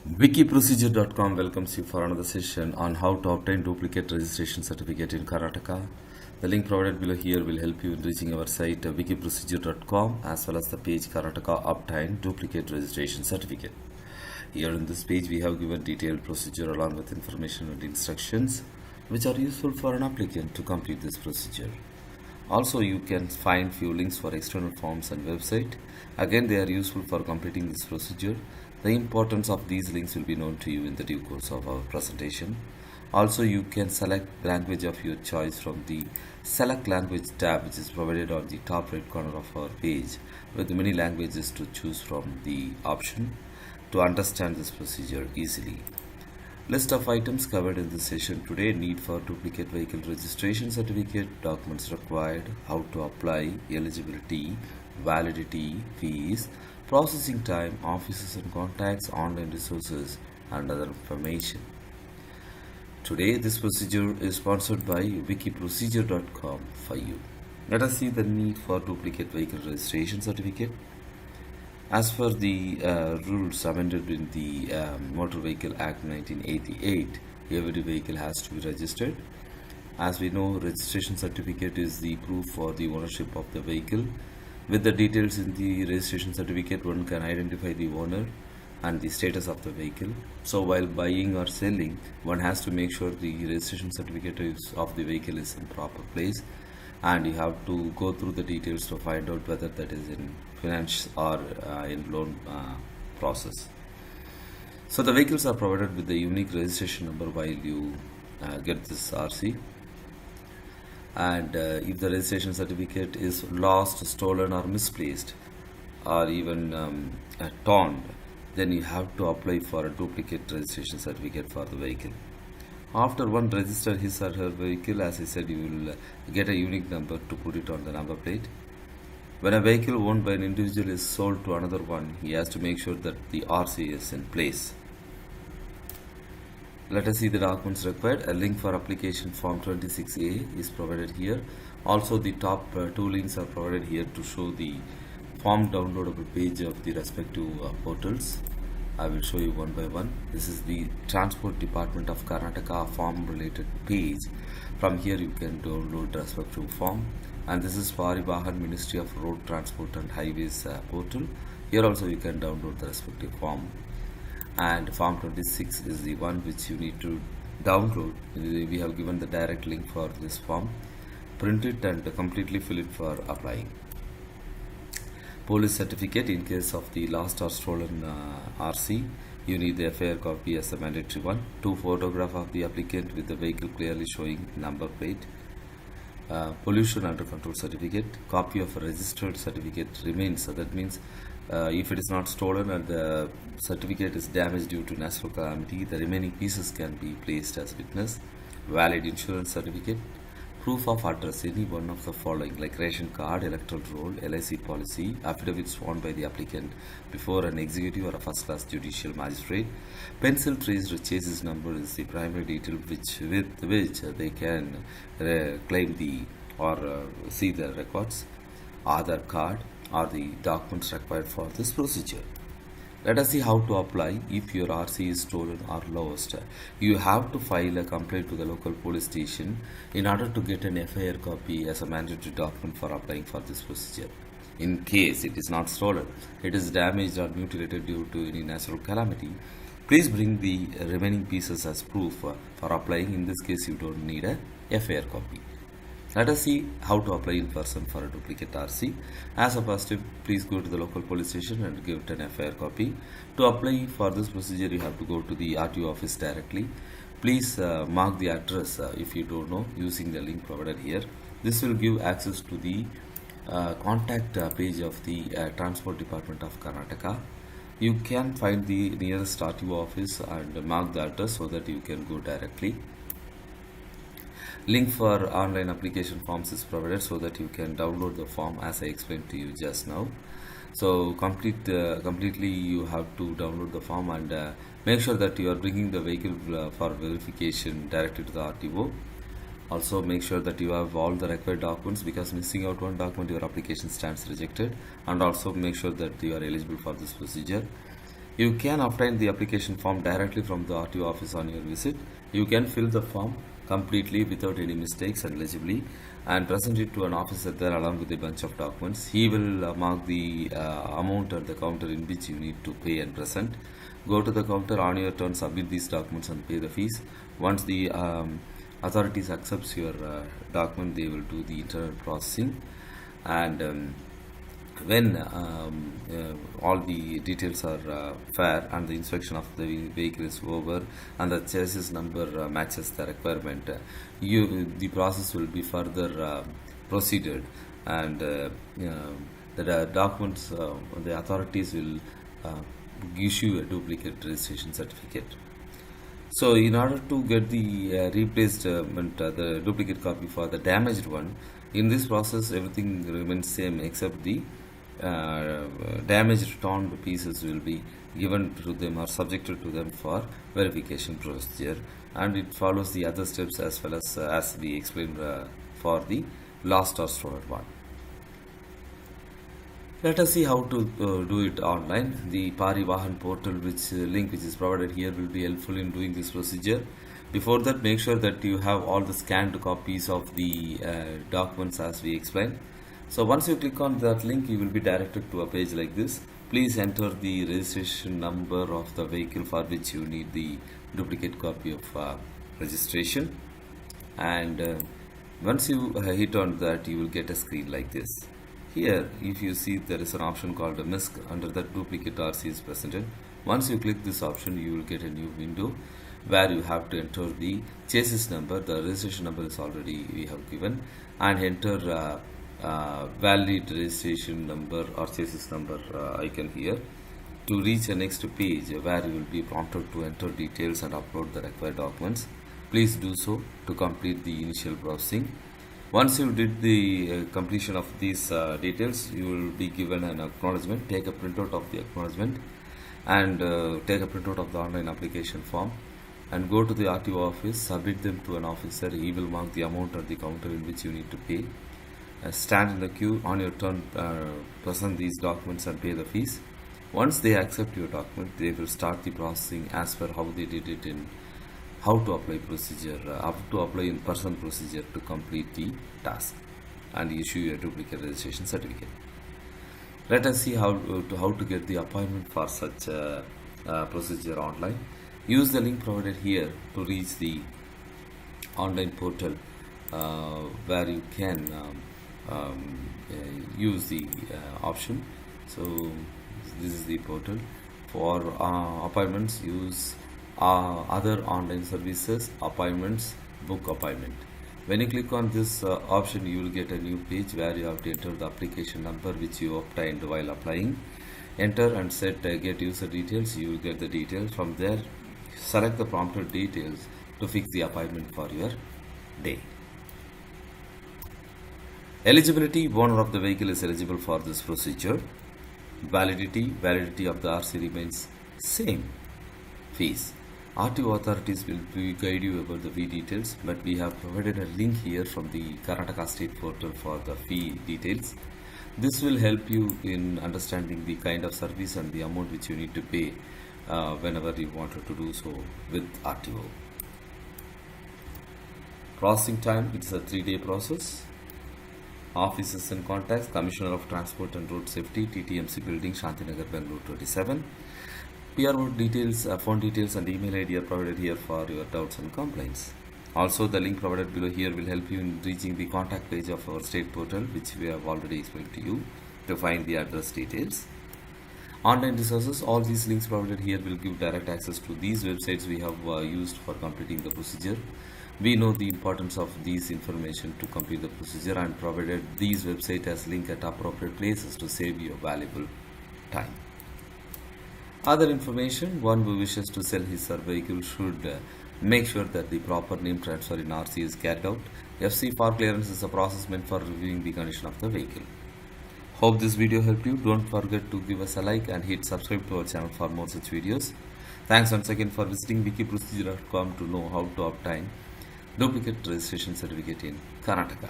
Wikiprocedure.com welcomes you for another session on how to obtain duplicate registration certificate in Karnataka. The link provided below here will help you in reaching our site wikiprocedure.com as well as the page Karnataka obtain duplicate registration certificate. Here in this page we have given detailed procedure along with information and instructions which are useful for an applicant to complete this procedure. Also, you can find few links for external forms and website. Again, they are useful for completing this procedure. The importance of these links will be known to you in the due course of our presentation. Also, you can select language of your choice from the Select Language tab, which is provided on the top right corner of our page, with many languages to choose from the option to understand this procedure easily. List of items covered in this session today: need for duplicate vehicle registration certificate, documents required, how to apply, eligibility, validity, fees, processing time, offices and contacts, online resources, and other information. Today, this procedure is sponsored by wikiprocedure.com for you. Let us see the need for duplicate vehicle registration certificate. As per the rules amended in the Motor Vehicle Act 1988, every vehicle has to be registered. As we know, registration certificate is the proof for the ownership of the vehicle. With the details in the registration certificate, one can identify the owner and the status of the vehicle. So while buying or selling, one has to make sure the registration certificate of the vehicle is in proper place, and you have to go through the details to find out whether that is in finance or in loan process. So the vehicles are provided with the unique registration number while you get this RC. And if the registration certificate is lost, stolen or misplaced, or even torn, then you have to apply for a duplicate registration certificate for the vehicle. After one register his or her vehicle, as I said, you will get a unique number to put it on the number plate. When a vehicle owned by an individual is sold to another one, he has to make sure that the RC is in place. Let us see the documents required. A link for application form 26A is provided here. Also, the top two links are provided here to show the form downloadable page of the respective portals. I will show you one by one. This is the Transport Department of Karnataka form related page. From here you can download the respective form. And this is Parivahan Ministry of Road Transport and Highways portal. Here also you can download the respective form. And form 26 is the one which you need to download. We have given the direct link for this form. Print it and completely fill it for applying. Police certificate in case of the lost or stolen RC. You need the FIR copy as a mandatory one. 2 photographs of the applicant with the vehicle clearly showing number plate. Pollution under control certificate. Copy of a registered certificate remains. So that means if it is not stolen and the certificate is damaged due to natural calamity, the remaining pieces can be placed as witness. Valid insurance certificate. Proof of address, any one of the following, like ration card, electoral roll, LIC policy, affidavit sworn by the applicant before an executive or a first class judicial magistrate. Pencil traced chassis number is the primary detail with which they can claim the or see the records. Aadhaar card are the documents required for this procedure. Let us see how to apply. If your RC is stolen or lost, you have to file a complaint to the local police station in order to get an FIR copy as a mandatory document for applying for this procedure. In case it is not stolen, it is damaged or mutilated due to any natural calamity, please bring the remaining pieces as proof for applying. In this case, you don't need a FIR copy. Let us see how to apply in person for a duplicate RC. As a first step, please go to the local police station and give it an FIR copy. To apply for this procedure, you have to go to the RTO office directly. Please mark the address if you don't know using the link provided here. This will give access to the contact page of the Transport Department of Karnataka. You can find the nearest RTO office and mark the address so that you can go directly. Link for online application forms is provided so that you can download the form as I explained to you just now. So completely you have to download the form and make sure that you are bringing the vehicle for verification directly to the RTO. Also make sure that you have all the required documents, because missing out one document your application stands rejected. And also make sure that you are eligible for this procedure. You can obtain the application form directly from the RTO office on your visit. You can fill the form completely without any mistakes and legibly and present it to an officer there along with a bunch of documents. He will mark the amount at the counter in which you need to pay and present. Go to the counter on your turn, submit these documents and pay the fees. Once the authorities accepts your document, they will do the internal processing, and when all the details are fair and the inspection of the vehicle is over and the chassis number matches the requirement, the process will be further proceeded, and the documents, the authorities will issue a duplicate registration certificate. So in order to get the replacement, the duplicate copy for the damaged one, in this process everything remains same except the damaged torn pieces will be given to them or subjected to them for verification procedure, and it follows the other steps as well as we explained for the lost or stolen one. Let us see how to do it online. The Parivahan portal link which is provided here will be helpful in doing this procedure. Before that, make sure that you have all the scanned copies of the documents as we explained. So once you click on that link, you will be directed to a page like this. Please enter the registration number of the vehicle for which you need the duplicate copy of registration, and once you hit on that, you will get a screen like this. Here, if you see, there is an option called a MISC. Under that, duplicate RC is presented. Once you click this option, you will get a new window where you have to enter the chassis number. The registration number is already we have given, and enter valid registration number or chassis number icon here to reach the next page where you will be prompted to enter details and upload the required documents. Please do so to complete the initial processing. Once you did the completion of these details, you will be given an acknowledgement. Take a printout of the acknowledgement and take a printout of the online application form and go to the RTO office, submit them to an officer. He will mark the amount at the counter in which you need to pay. Stand in the queue, on your turn present these documents and pay the fees. Once they accept your document, they will start the processing as per how they did it in how to apply procedure, how to apply in person procedure to complete the task and issue a duplicate registration certificate. Let us see how to get the appointment for such procedure online. Use the link provided here to reach the online portal where you can use the option. So this is the portal for appointments. Use other online services, appointments, book appointment. When you click on this option, you will get a new page where you have to enter the application number which you obtained while applying. Enter and set get user details. You will get the details. From there, select the prompted details to fix the appointment for your day. Eligibility: owner of the vehicle is eligible for this procedure. Validity of the RC remains same. Fees: RTO authorities will guide you about the fee details, but we have provided a link here from the Karnataka state portal for the fee details. This will help you in understanding the kind of service and the amount which you need to pay whenever you wanted to do so with RTO. Processing time: it's a 3-day process. Offices and contacts: Commissioner of Transport and Road Safety, TTMC Building, Shantinagar, Bangalore 27. PRO details, phone details and email ID are provided here for your doubts and complaints. Also, the link provided below here will help you in reaching the contact page of our state portal, which we have already explained to you, to find the address details. Online resources: all these links provided here will give direct access to these websites we have used for completing the procedure. We know the importance of these information to complete the procedure and provided these websites as link at appropriate places to save you valuable time. Other information: one who wishes to sell his or vehicle should make sure that the proper name transfer in RC is carried out. FC for clearance is a process meant for reviewing the condition of the vehicle. Hope this video helped you. Don't forget to give us a like and hit subscribe to our channel for more such videos. Thanks once again for visiting wikiprocedure.com to know how to obtain duplicate registration certificate in Karnataka.